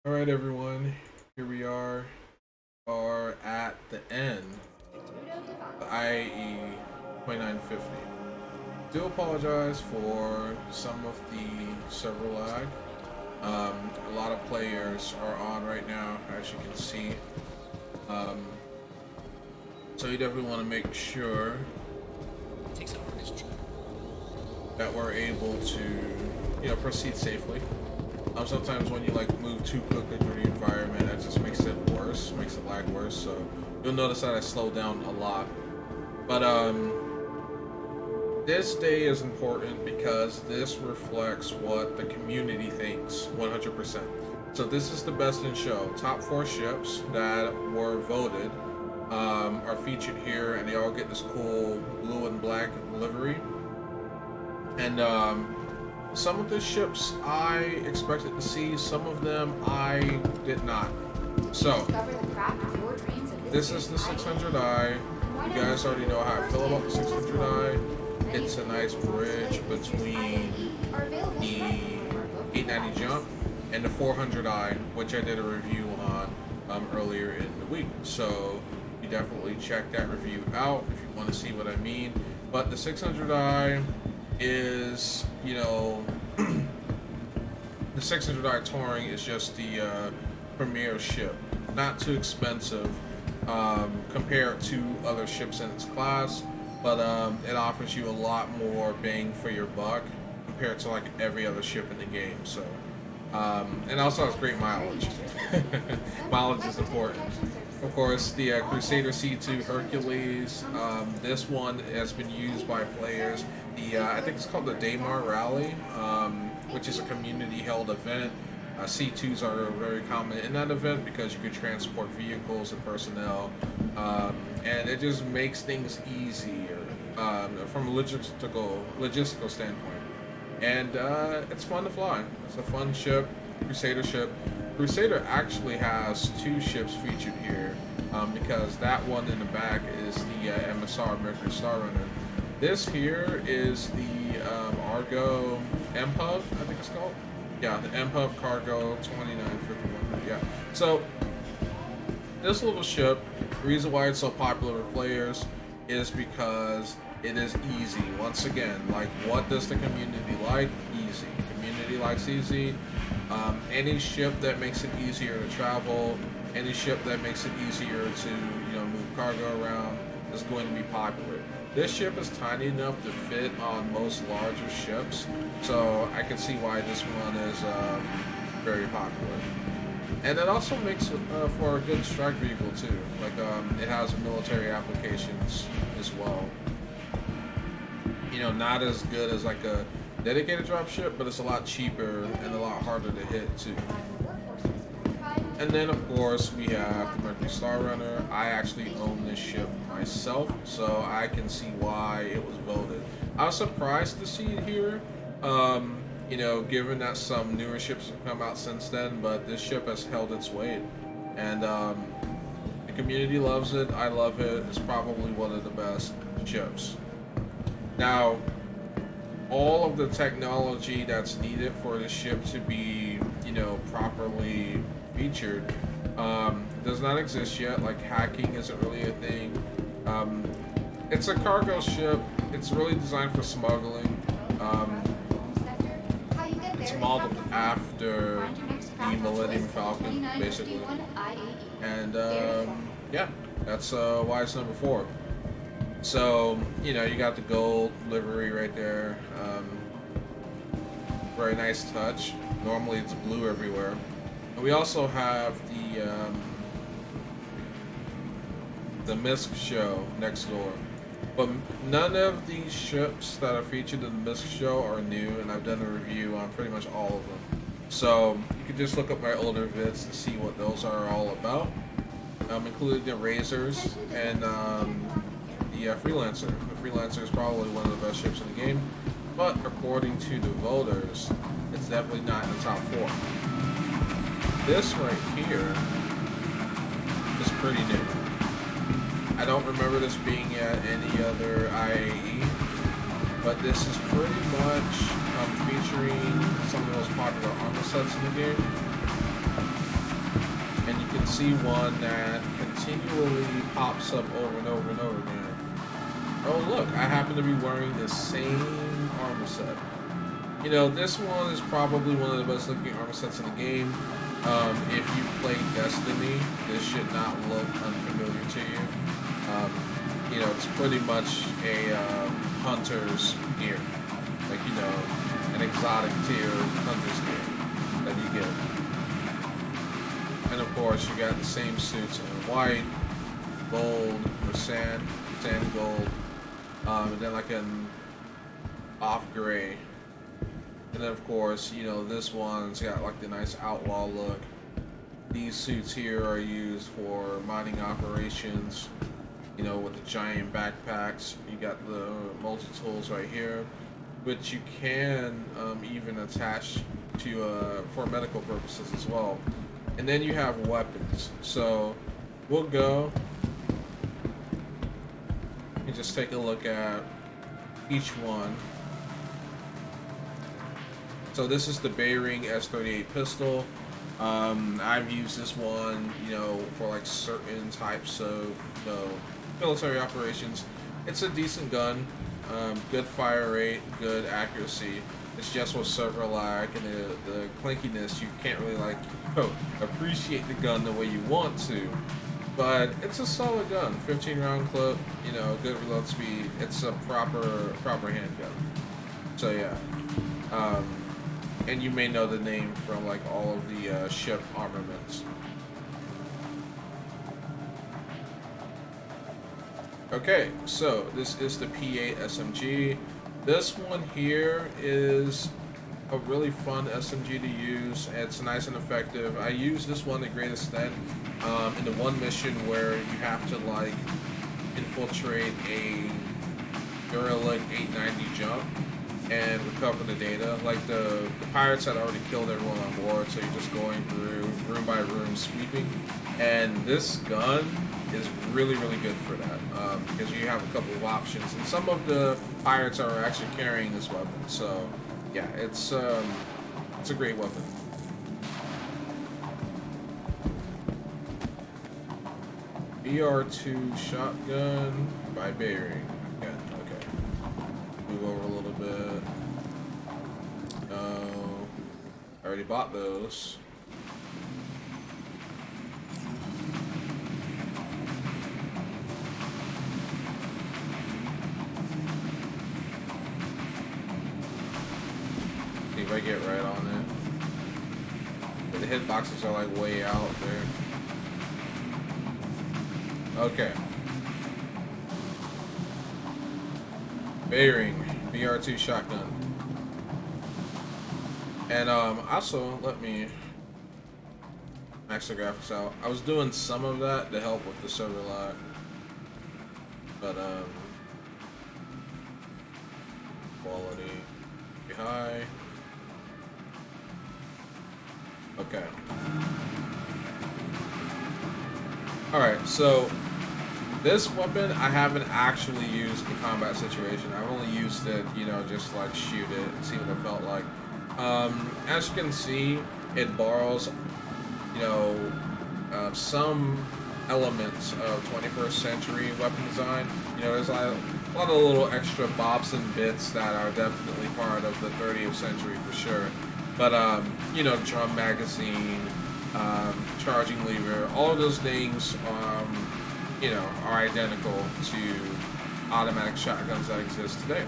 All right, everyone. Here we are at the end. The IAE 2950. Do apologize for some of the server lag. A lot of players are on right now, as you can see. So you definitely want to make sure that we're able to, proceed safely. Sometimes when you move too quickly through the environment, that just makes it worse, makes it lag worse. So you'll notice that I slow down a lot. But this day is important because this reflects what the community thinks 100%. So this is the best in show. Top 4 ships that were voted are featured here, and they all get this cool blue and black livery. And some of the ships I expected to see, some of them I did not. So, this is the 600i. You guys already know how I feel about the 600i. It's a nice bridge between the 890 jump and the 400i, which I did a review on earlier in the week. So, you definitely check that review out if you want to see what I mean. But the 600i is, the 600i Touring is just the premier ship. Not too expensive compared to other ships in its class, but it offers you a lot more bang for your buck compared to every other ship in the game. So, and also has great mileage. Mileage is important. Of course, the Crusader C2 Hercules. This one has been used by players. I think it's called the Daymar Rally, which is a community-held event. C2s are very common in that event because you can transport vehicles and personnel, and it just makes things easier from a logistical standpoint. And it's fun to fly. It's a fun ship, Crusader ship. Crusader actually has 2 ships featured here because that one in the back is the MSR Mercury Star Runner. This here is the Argo MPUV, I think it's called. Yeah, the MPUV Cargo 2951. Yeah. So this little ship, the reason why it's so popular with players is because it is easy. Once again, what does the community like? Easy. Community likes easy. Any ship that makes it easier to travel, any ship that makes it easier to move cargo around is going to be popular. This ship is tiny enough to fit on most larger ships, so I can see why this one is very popular. And it also makes for a good strike vehicle too. It has military applications as well. Not as good as a dedicated drop ship, but it's a lot cheaper and a lot harder to hit too. And then of course we have the Mercury Star Runner. I actually own this ship myself, so I can see why it was voted. I was surprised to see it here, given that some newer ships have come out since then, but this ship has held its weight. And the community loves it, I love it, it's probably one of the best ships. Now, all of the technology that's needed for the ship to be, properly featured does not exist yet. Hacking isn't really a thing. It's a cargo ship. It's really designed for smuggling. It's modeled after the Millennium Falcon, basically. And yeah, that's why it's number 4. So, you got the gold livery right there. Very nice touch. Normally it's blue everywhere. And we also have the Misc show next door. But none of these ships that are featured in the Misc show are new, and I've done a review on pretty much all of them. So you can just look up my older vids to see what those are all about. Including the Razors and the Freelancer. The Freelancer is probably one of the best ships in the game, but according to the voters, it's definitely not in the top 4. This right here is pretty new. I don't remember this being at any other IAE, but this is pretty much featuring some of the most popular armor sets in the game. can see one that continually pops up over and over and over again. Oh look, I happen to be wearing the same armor set. You know, this one is probably one of the best looking armor sets in the game. If you play Destiny, this should not look unfamiliar to you. You know, it's pretty much a hunter's gear. Like, you know, an exotic tier hunter's gear that you get. And of course, you got the same suits in white, gold, or sand gold, and then like an off gray. And then of course, you know, this one's got like the nice outlaw look. These suits here are used for mining operations, you know, with the giant backpacks. You got the multi-tools right here, which you can even attach to for medical purposes as well. And then you have weapons. So we'll go and just take a look at each one. So this is the Ring S38 Pistol. I've used this one, you know, for like certain types of, you know, military operations. It's a decent gun, good fire rate, good accuracy. It's just with server lag and the clinkiness, you can't really like, you know, appreciate the gun the way you want to. But it's a solid gun, 15 round clip, you know, good reload speed. It's a proper handgun. So yeah. And you may know the name from like all of the ship armaments. Okay, so this is the P8 SMG. This one here is a really fun SMG to use. It's nice and effective. I use this one to great extent in the one mission where you have to like infiltrate a derelict 890 jump and recover the data. Like the pirates had already killed everyone on board, so you're just going through room by room sweeping. And this gun is really good for that because you have a couple of options, and some of the pirates are actually carrying this weapon. So yeah, it's a great weapon. BR2 shotgun by Ring. Okay. Move over a little bit. I already bought those. See if I get right on it. But the hitboxes are like way out there. Okay. Ring BR2 shotgun. And also let me max the graphics out. I was doing some of that to help with the server lag, but quality be high. Okay. All right, so this weapon I haven't actually used in combat situation. I've only used it, you know, just like shoot it and see what it felt like. As you can see, it borrows, you know, some elements of 21st century weapon design. You know, there's like a lot of little extra bops and bits that are definitely part of the 30th century for sure. But, you know, drum magazine, charging lever, all of those things, you know, are identical to automatic shotguns that exist today.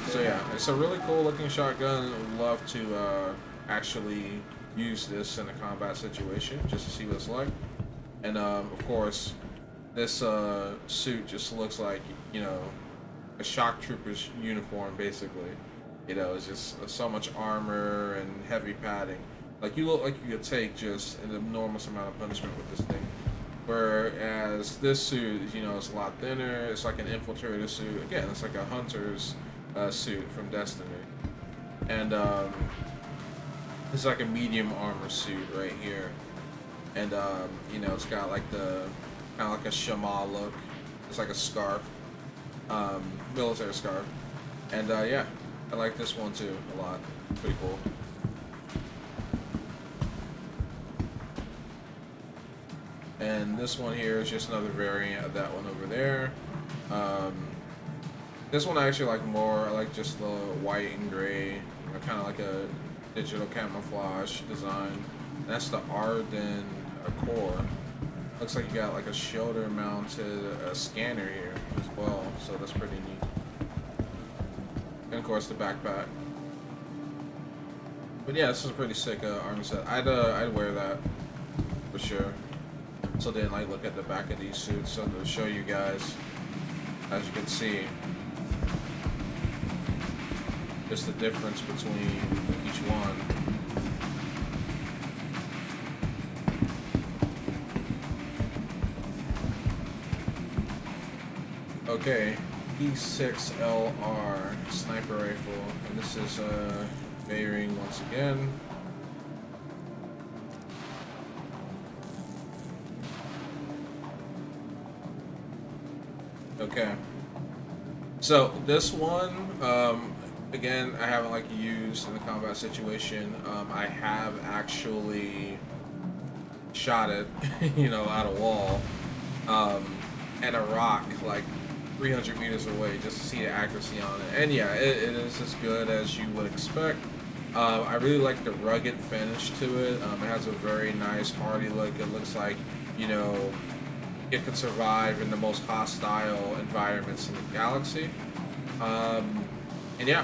So yeah, it's a really cool looking shotgun. I would love to actually use this in a combat situation just to see what it's like. And of course, this suit just looks like, you know, a shock trooper's uniform basically. You know, it's just so much armor and heavy padding. Like, you look like you could take just an enormous amount of punishment with this thing. Whereas this suit, you know, it's a lot thinner. It's like an infiltrator suit. Again, it's like a hunter's suit from Destiny. And it's like a medium armor suit right here. And, you know, it's got like the, kind of like a chamois look. It's like a scarf, military scarf. And yeah, I like this one too a lot. Pretty cool. And this one here is just another variant of that one over there. This one I actually like more. I like just the white and gray, kind of like a digital camouflage design. And that's the Arden core. Looks like you got like a shoulder mounted scanner here as well, so that's pretty neat. And of course the backpack. But yeah, this is a pretty sick armor set. I'd wear that for sure. So then like look at the back of these suits, so to show you guys, as you can see, just the difference between each one. Okay, E6LR sniper rifle, and this is Bayring once again. Okay, so this one, again, I haven't like used in the combat situation. I have actually shot it, you know, at a wall, and a rock like 300 meters away just to see the accuracy on it. And yeah, it is as good as you would expect. I really like the rugged finish to it. It has a very nice hardy look. It looks like, you know, it could survive in the most hostile environments in the galaxy. And yeah,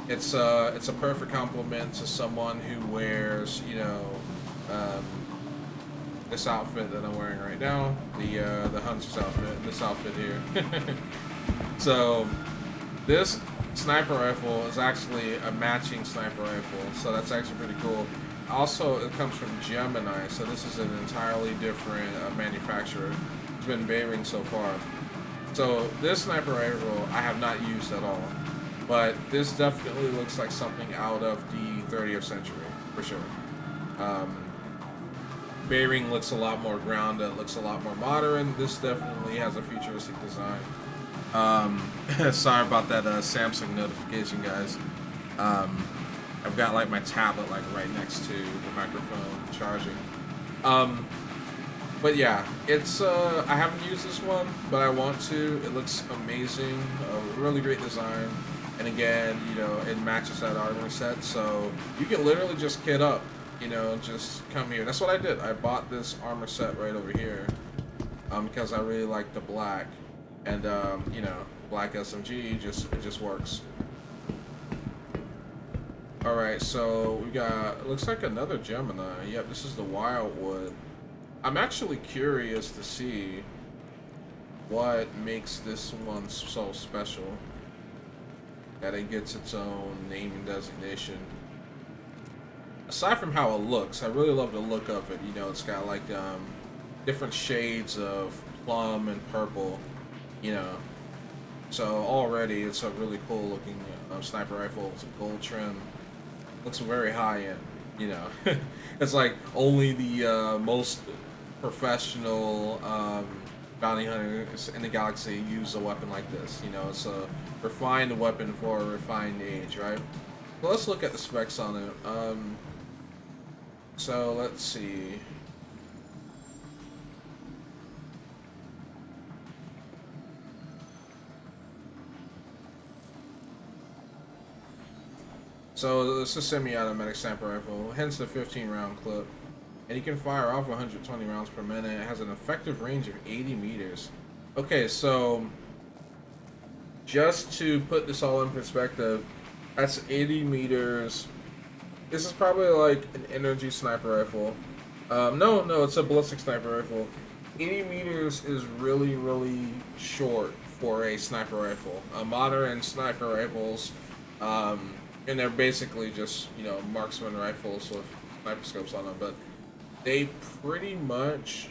it's a perfect complement to someone who wears, you know, this outfit that I'm wearing right now, the hunter's outfit, this outfit here. So this sniper rifle is actually a matching sniper rifle, so that's actually pretty cool. Also, it comes from Gemini, so this is an entirely different manufacturer. It's been Bayring so far. So this sniper rifle I have not used at all, but this definitely looks like something out of the 30th century, for sure. Bayring looks a lot more grounded, looks a lot more modern. This definitely has a futuristic design. Sorry about that Samsung notification, guys. I've got like my tablet like right next to the microphone charging. But yeah, it's I haven't used this one, but I want to. It looks amazing, really great design, and again, you know, it matches that armor set, so you can literally just kit up, you know, just come here. That's what I did. I bought this armor set right over here, because I really like the black, and you know, black SMG it just works. All right, so we got, it looks like another Gemini. Yep, this is the Wildwood. I'm actually curious to see what makes this one so special that it gets its own name and designation. Aside from how it looks, I really love the look of it. You know, it's got like different shades of plum and purple, you know. So already it's a really cool looking sniper rifle. It's a gold trim. Looks very high end, you know. It's like only the most professional bounty hunters in the galaxy use a weapon like this. You know, it's a refined weapon for a refined age, right? So let's look at the specs on it. So let's see. So this is a semi-automatic sniper rifle, hence the 15-round clip. And you can fire off 120 rounds per minute. It has an effective range of 80 meters. Okay, so just to put this all in perspective, that's 80 meters. This is probably like an energy sniper rifle. No, it's a ballistic sniper rifle. 80 meters is really, really short for a sniper rifle. Modern sniper rifles, and they're basically just, you know, marksman rifles with sniper scopes on them, but they pretty much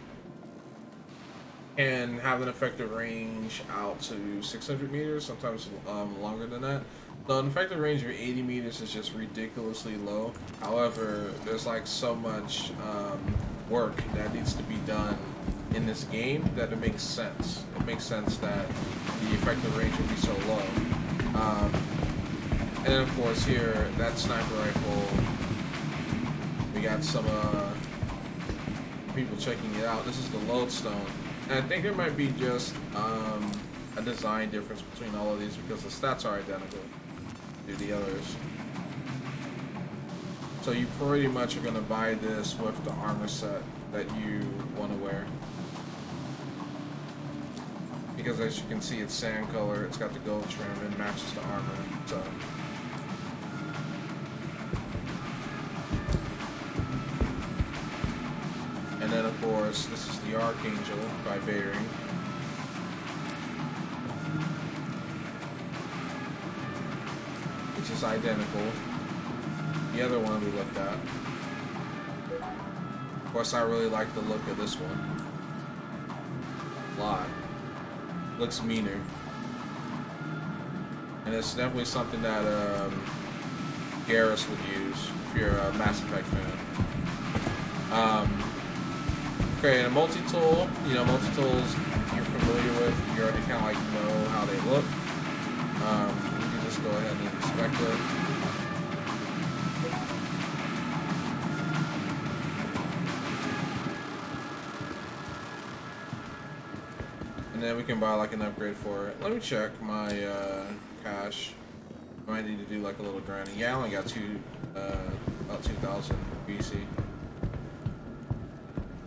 can have an effective range out to 600 meters, sometimes longer than that. The effective range of 80 meters is just ridiculously low. However, there's like so much work that needs to be done in this game that it makes sense. It makes sense that the effective range would be so low. And then of course here, that sniper rifle, we got some people checking it out. This is the Lodestone, and I think there might be just a design difference between all of these because the stats are identical to the others. So you pretty much are gonna buy this with the armor set that you want to wear. Because as you can see, it's sand color, it's got the gold trim, and matches the armor. So and then of course, this is the Archangel by Bearing. Which is identical. The other one we looked at. Of course, I really like the look of this one. A lot. Looks meaner. And it's definitely something that Garrus would use if you're a Mass Effect fan. Okay, and a multi-tool. You know, multi-tools you're familiar with. You already kind of like know how they look. We can just go ahead and inspect it. And then we can buy like an upgrade for it. Let me check my cash. I might need to do like a little grinding. Yeah, I only got about 2,000 BC.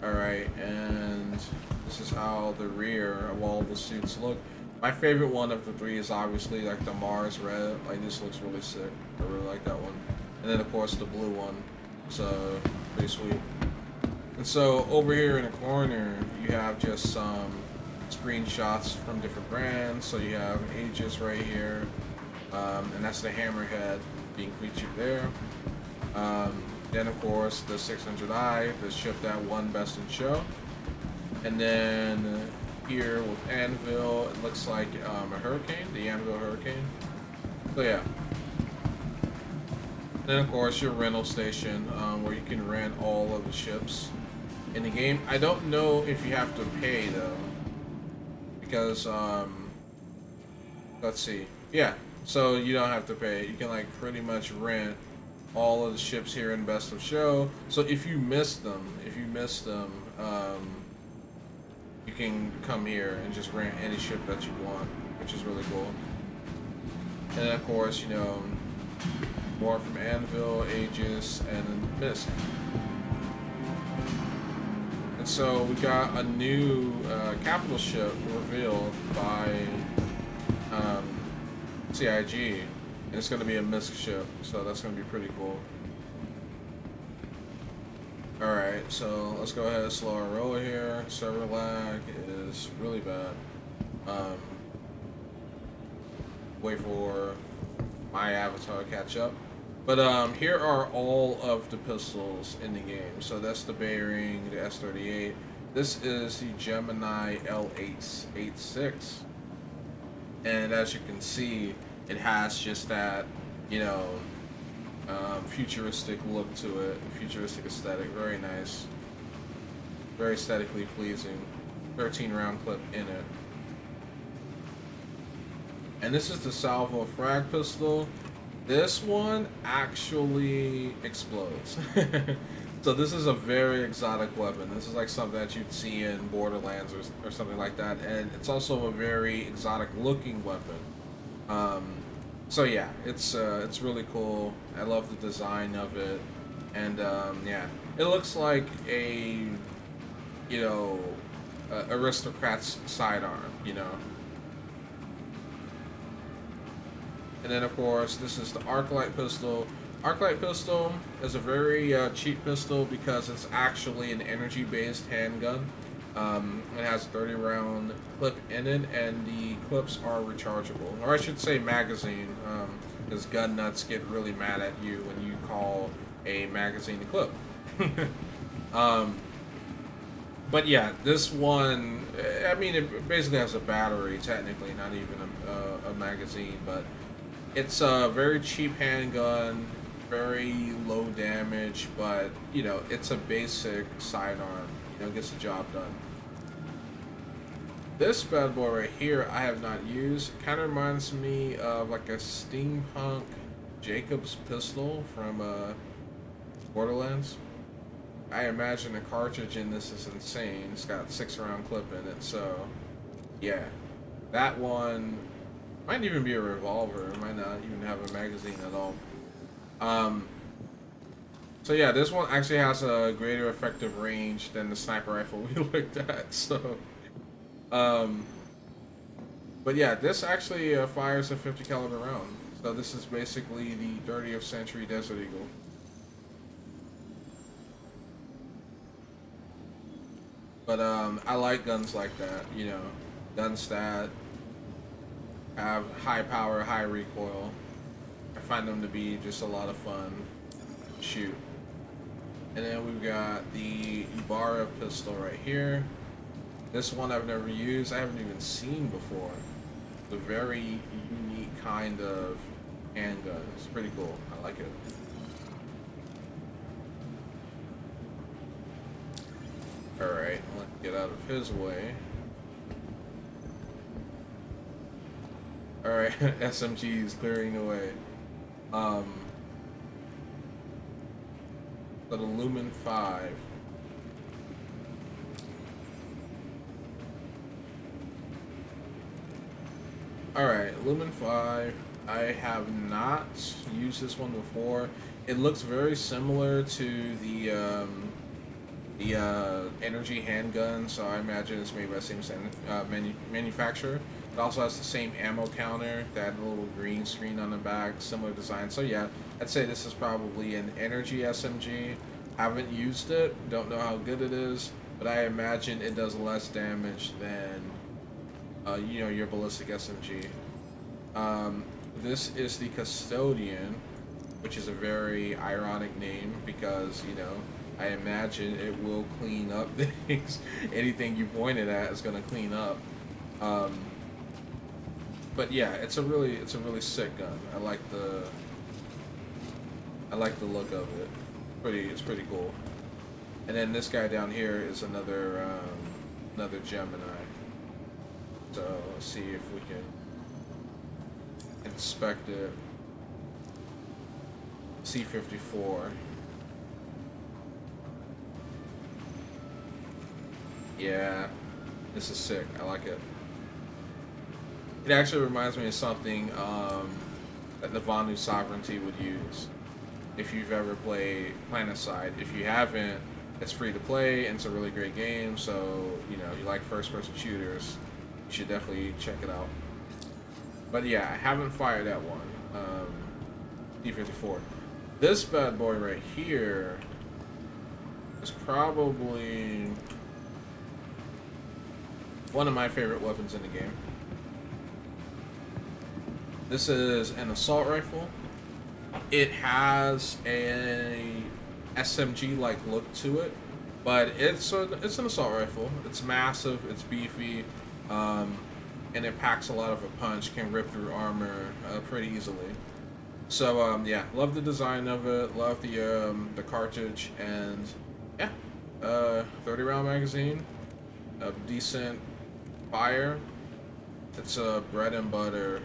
Alright, and this is how the rear of all the suits look. My favorite one of the three is obviously like the Mars red. Like this looks really sick. I really like that one. And then of course the blue one. So pretty sweet. And so over here in the corner you have just some screenshots from different brands. So you have Aegis right here, and that's the Hammerhead being featured there. Then of course the 600i, the ship that won Best in Show. And then here with Anvil, it looks like a Hurricane, the Anvil Hurricane. So yeah. Then of course your rental station, where you can rent all of the ships in the game. I don't know if you have to pay though, because let's see. Yeah, so you don't have to pay. You can like pretty much rent all of the ships here in Best of Show. So if you miss them, you can come here and just rent any ship that you want, which is really cool. And then of course, you know, more from Anvil, Aegis, and Mist. And so we got a new capital ship revealed by CIG, and it's going to be a Mist ship, so that's going to be pretty cool. Alright, so let's go ahead and slow our roller here. Server lag is really bad. Wait for my avatar to catch up. But here are all of the pistols in the game. So that's the Bearing, the S38. This is the Gemini L886. And as you can see, it has just that, you know, futuristic look to it, futuristic aesthetic. Very nice, very aesthetically pleasing. 13 round clip in it. And this is the Salvo frag pistol. This one actually explodes. So this is a very exotic weapon. This is like something that you'd see in Borderlands or something like that. And it's also a very exotic looking weapon. So yeah, it's really cool. I love the design of it. And yeah, it looks like a, you know, aristocrat's sidearm, you know. And then of course, this is the Arclight Pistol. Arclight Pistol is a very cheap pistol because it's actually an energy-based handgun. It has a 30 round clip in it, and the clips are rechargeable. Or I should say magazine, because gun nuts get really mad at you when you call a magazine a clip. But yeah, this one, I mean, it basically has a battery, technically, not even a magazine, but it's a very cheap handgun, very low damage, but, you know, it's a basic sidearm, you know, gets the job done. This bad boy right here, I have not used. It kind of reminds me of like a steampunk Jacob's pistol from Borderlands. I imagine the cartridge in this is insane. It's got 6-round clip in it, so yeah. That one might even be a revolver. It might not even have a magazine at all. So yeah, this one actually has a greater effective range than the sniper rifle we looked at. So, but yeah, this actually fires a 50 caliber round. So this is basically the 30th century Desert Eagle. But I like guns like that, you know, guns that have high power, high recoil. I find them to be just a lot of fun to shoot. And then we've got the Ibarra pistol right here. This one I've never used, I haven't even seen before. It's a very unique kind of handgun. It's pretty cool. I like it. Alright, let's get out of his way. Alright, SMG is clearing the way. So the Lumen 5. Alright, Lumen 5. I have not used this one before. It looks very similar to the energy handgun, so I imagine it's made by the same manufacturer. It also has the same ammo counter, that little green screen on the back, similar design. So yeah, I'd say this is probably an energy SMG. Haven't used it, don't know how good it is, but I imagine it does less damage than you know, your ballistic SMG. This is the Custodian, which is a very ironic name because, you know, I imagine it will clean up things. Anything you pointed at is going to clean up. But yeah, it's a really sick gun. I like the look of it. It's pretty cool. And then this guy down here is another Gemini. So let's see if we can inspect it. C54. Yeah, this is sick. I like it. It actually reminds me of something that the Vanu Sovereignty would use. If you've ever played Planetside, if you haven't, it's free to play and it's a really great game. So you know, you like first-person shooters, you should definitely check it out. But yeah, I haven't fired that one. D54. This bad boy right here is probably one of my favorite weapons in the game. This is an assault rifle. It has a SMG-like look to it, but it's an assault rifle. It's massive, it's beefy, and it packs a lot of a punch, can rip through armor pretty easily. So yeah, love the design of it, love the cartridge, and yeah, 30-round magazine, a decent fire. It's a bread and butter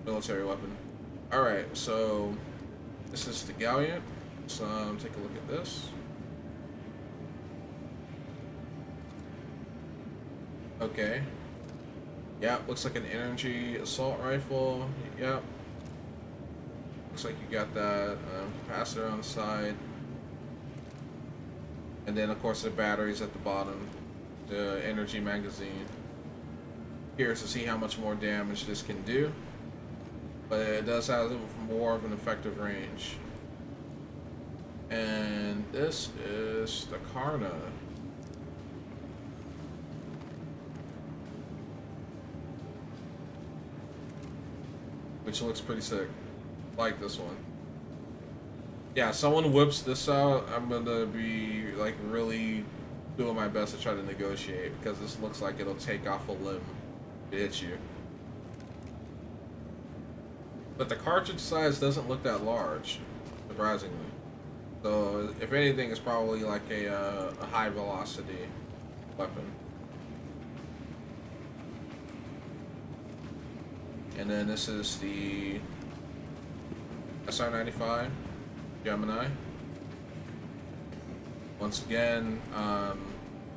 military weapon. Alright, so this is the Galleon. So take a look at this. Okay. Yeah, looks like an energy assault rifle. Yep. Looks like you got that capacitor on the side. And then of course the batteries at the bottom. The energy magazine. Curious to see how much more damage this can do. But it does have more of an effective range. And this is the Karna. Which looks pretty sick. Like this one. Yeah, someone whips this out, I'm gonna be like really doing my best to try to negotiate, because this looks like it'll take off a limb if it hits you. But the cartridge size doesn't look that large, surprisingly. So if anything, it's probably like a high velocity weapon. And then this is the Si95 Gemini. Once again,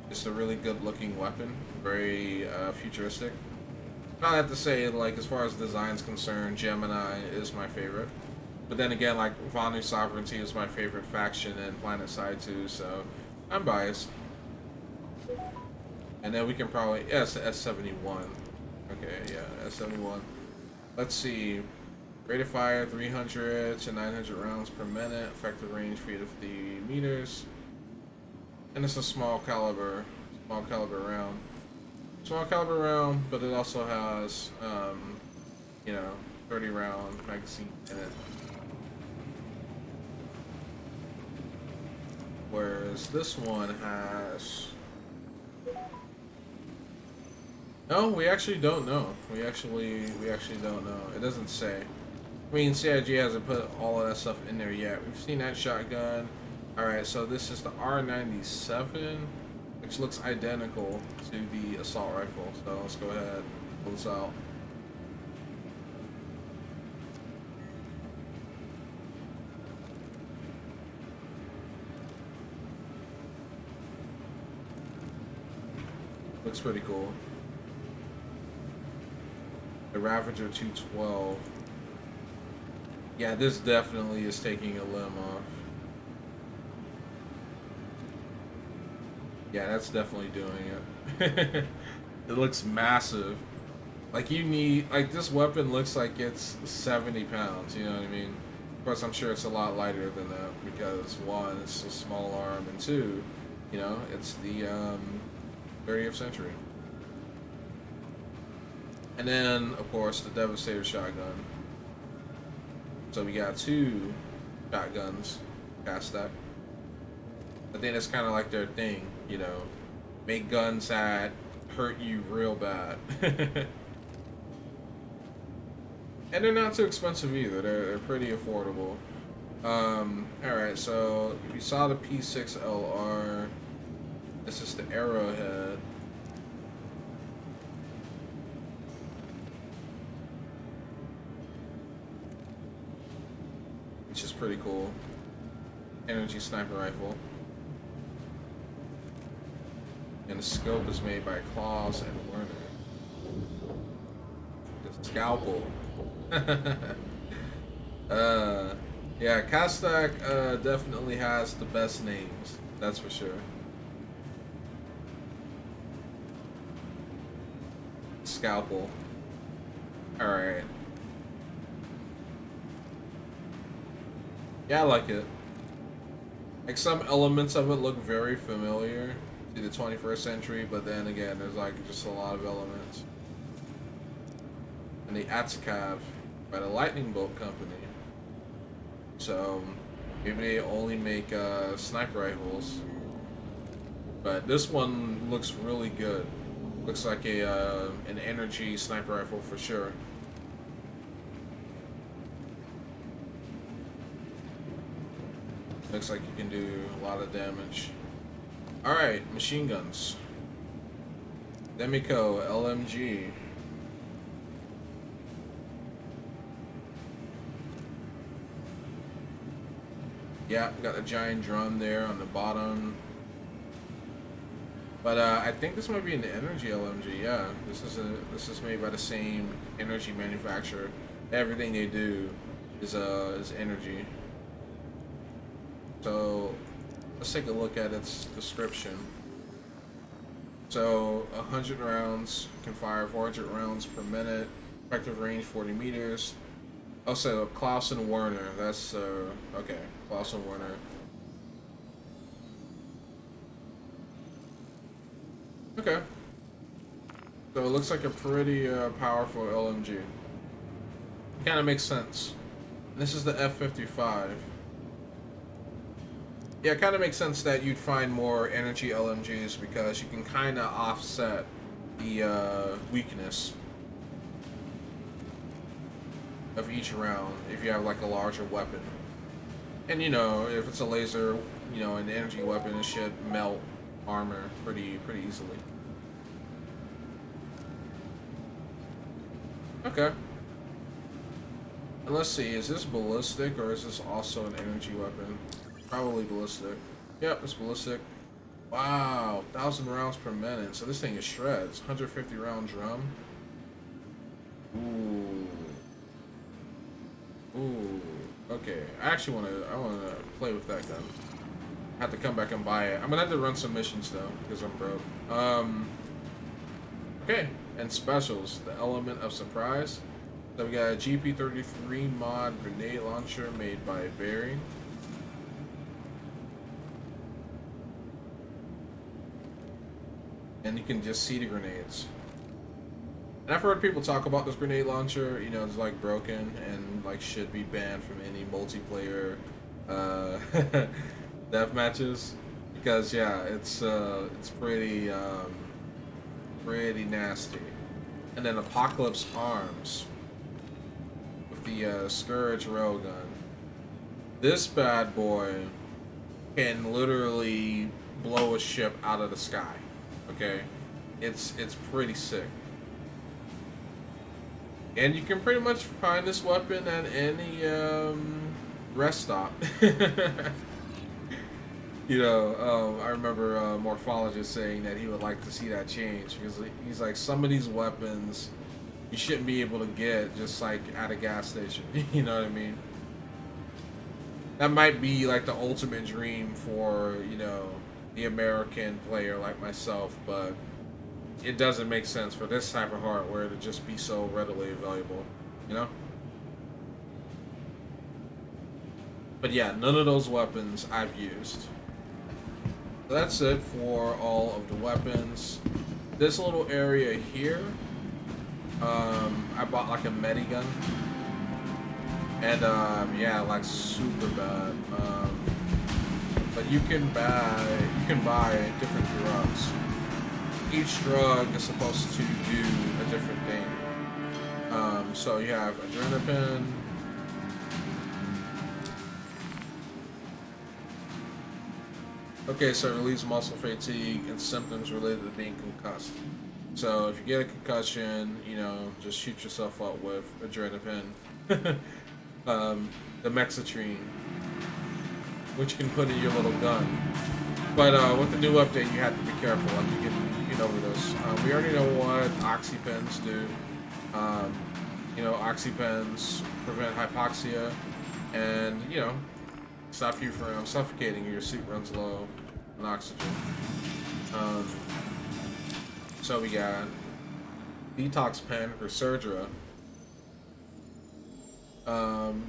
it's a really good looking weapon, very futuristic. Not have to say, like, as far as design's concerned, Gemini is my favorite. But then again, like, Vanu Sovereignty is my favorite faction in Planet Si2, so I'm biased. And then we can probably, yeah, it's the S71. Okay, yeah, S71. Let's see. Rate of fire 300 to 900 rounds per minute. Effective range 350 meters. And it's a small caliber round. Small caliber round, but it also has, you know, 30 round magazine in it. Whereas this one has... No, we actually don't know. We actually don't know. It doesn't say. I mean, CIG hasn't put all of that stuff in there yet. We've seen that shotgun. Alright, so this is the R97, which looks identical to the assault rifle. So let's go ahead and pull this out. Looks pretty cool. The Ravager 212. Yeah, this definitely is taking a limb off. Yeah, that's definitely doing it. It looks massive. Like, you need, like, this weapon looks like it's 70 pounds, you know what I mean? Of course, I'm sure it's a lot lighter than that because, one, it's a small arm, and two, you know, it's the 30th century. And then, of course, the Devastator shotgun. So we got two shotguns, cast stack. I think that's kind of like their thing, you know, make guns that hurt you real bad. And they're not too expensive either. They're pretty affordable. Alright, so if you saw the P6LR, this is the Arrowhead. Which is pretty cool. Energy sniper rifle. And the scope is made by Claus and Werner. The scalpel. Yeah, Kastak definitely has the best names. That's for sure. Scalpel. Alright. Yeah, I like it. Like, some elements of it look very familiar to the 21st century, but then again, there's like just a lot of elements. And the Atskav by the Lightning Bolt Company. So maybe they only make sniper rifles. But this one looks really good. Looks like a an energy sniper rifle for sure. Looks like you can do a lot of damage. Alright, machine guns. Demiko LMG. Yeah, got a giant drum there on the bottom. But I think this might be an energy LMG. Yeah, this is made by the same energy manufacturer. Everything they do is energy. So let's take a look at its description. So 100 rounds, can fire 400 rounds per minute, effective range 40 meters. Also, Klaus and Werner, that's, okay, Klaus and Werner. Okay. So it looks like a pretty powerful LMG. Kind of makes sense. And this is the F55. Yeah, it kind of makes sense that you'd find more energy LMGs because you can kind of offset the weakness of each round if you have like a larger weapon. And you know, if it's a laser, you know, an energy weapon, it should melt armor pretty easily. Okay. And let's see, is this ballistic or is this also an energy weapon? Probably ballistic. Yep, it's ballistic. Wow, 1,000 rounds per minute. So this thing is shreds. 150 round drum. Ooh. Ooh. Okay. I wanna play with that gun. I have to come back and buy it. I'm gonna have to run some missions though, because I'm broke. Okay. And specials. The element of surprise. So we got a GP33 mod grenade launcher made by Bearing. And you can just see the grenades. And I've heard people talk about this grenade launcher, you know, it's like broken and like should be banned from any multiplayer death matches, because yeah, it's pretty pretty nasty. And then Apocalypse Arms with the Scourge Rail Gun. This bad boy can literally blow a ship out of the sky. Okay, it's pretty sick. And you can pretty much find this weapon at any rest stop. You know, I remember Morphologist saying that he would like to see that change, because he's like, some of these weapons you shouldn't be able to get just like at a gas station. You know what I mean? That might be like the ultimate dream for, you know, the American player like myself, but it doesn't make sense for this type of hardware to just be so readily available, you know? But yeah, none of those weapons I've used. So that's it for all of the weapons. This little area here, I bought like a medigun. And yeah, like super bad. But you can buy different drugs. Each drug is supposed to do a different thing. So you have Adrenal Pen. Okay, so it relieves muscle fatigue and symptoms related to being concussed. So if you get a concussion, you know, just shoot yourself up with Adrenal Pen. The Mexitrine, which you can put in your little gun. But with the new update, you have to be careful. Like you can overdose. We already know what oxypens do. You know, oxypens prevent hypoxia, and you know, stop you from suffocating. Your suit runs low on oxygen. So we got Detox Pen for Surgery.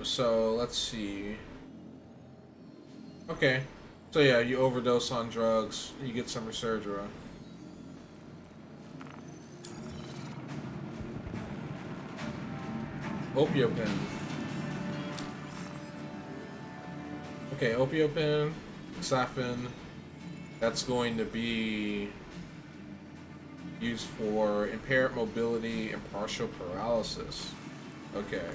So let's see. Okay. So yeah, you overdose on drugs, you get some Resurgera. Opio Pen. Okay, Opio Pen, Saffin. That's going to be used for impaired mobility and partial paralysis. Okay.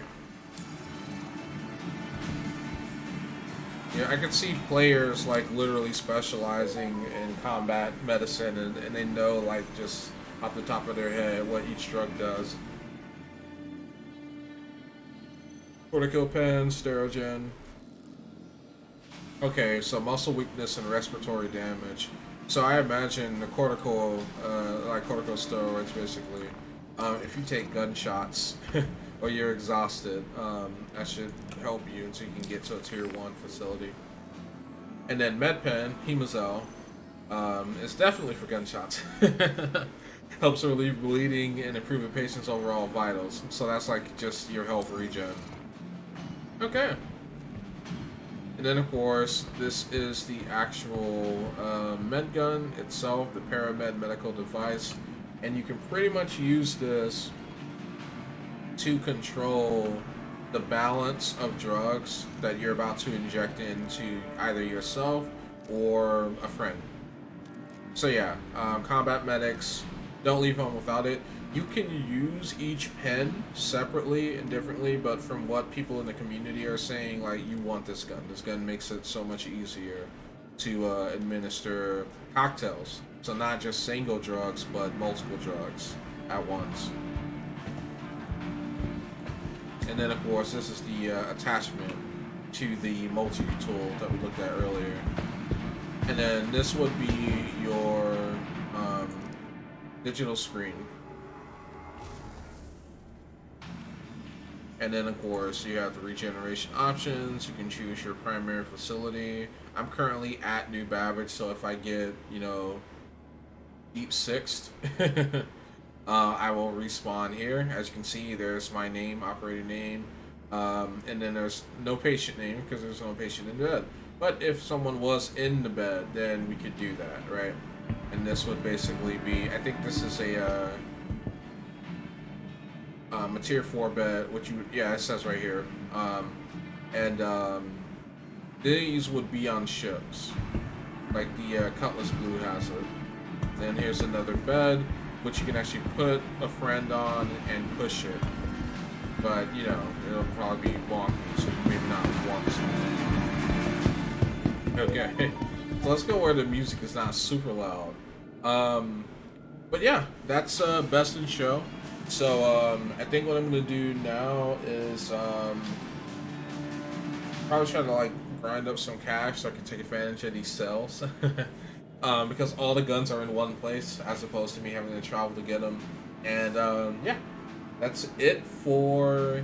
Yeah, I can see players like literally specializing in combat medicine, and they know like just off the top of their head what each drug does. Cortical Pen, Sterogen. Okay, so muscle weakness and respiratory damage. So I imagine the cortical, like corticosteroids basically. If you take gunshots or you're exhausted, that should help you until you can get to a tier 1 facility. And then MedPen, Hemazel, is definitely for gunshots. Helps relieve bleeding and improve a patient's overall vitals. So that's like just your health regen. Okay. And then of course, this is the actual med gun itself, the Paramed medical device. And you can pretty much use this to control the balance of drugs that you're about to inject into either yourself or a friend. So yeah, combat medics, don't leave home without it. You can use each pen separately and differently, but from what people in the community are saying, like, you want this gun. This gun makes it so much easier to administer cocktails. So not just single drugs, but multiple drugs at once. And then of course, this is the attachment to the multi-tool that we looked at earlier. And then this would be your digital screen. And then of course you have the regeneration options. You can choose your primary facility. I'm currently at New Babbage, so if I get, you know, deep sixth, I will respawn here. As you can see, there's my name, operator name, and then there's no patient name because there's no patient in bed. But if someone was in the bed, then we could do that, right? And this would basically be, I think this is a tier 4 bed, which you, yeah, it says right here. These would be on ships, like the Cutlass Blue has it. Then here's another bed, which you can actually put a friend on and push it. But, you know, it'll probably be wonky, so you maybe not want to. Okay, so let's go where the music is not super loud. But yeah, that's best in show. So I think what I'm gonna do now is probably try to like grind up some cash so I can take advantage of these sales. Because all the guns are in one place as opposed to me having to travel to get them. And yeah, that's it for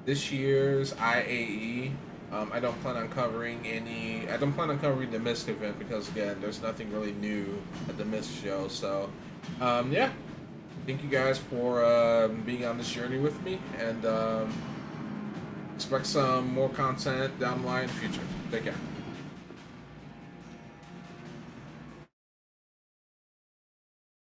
this year's IAE. I don't plan on covering the Mist event because again, there's nothing really new at the Mist show. So yeah, thank you guys for being on this journey with me, and expect some more content down the line in the future. Take care.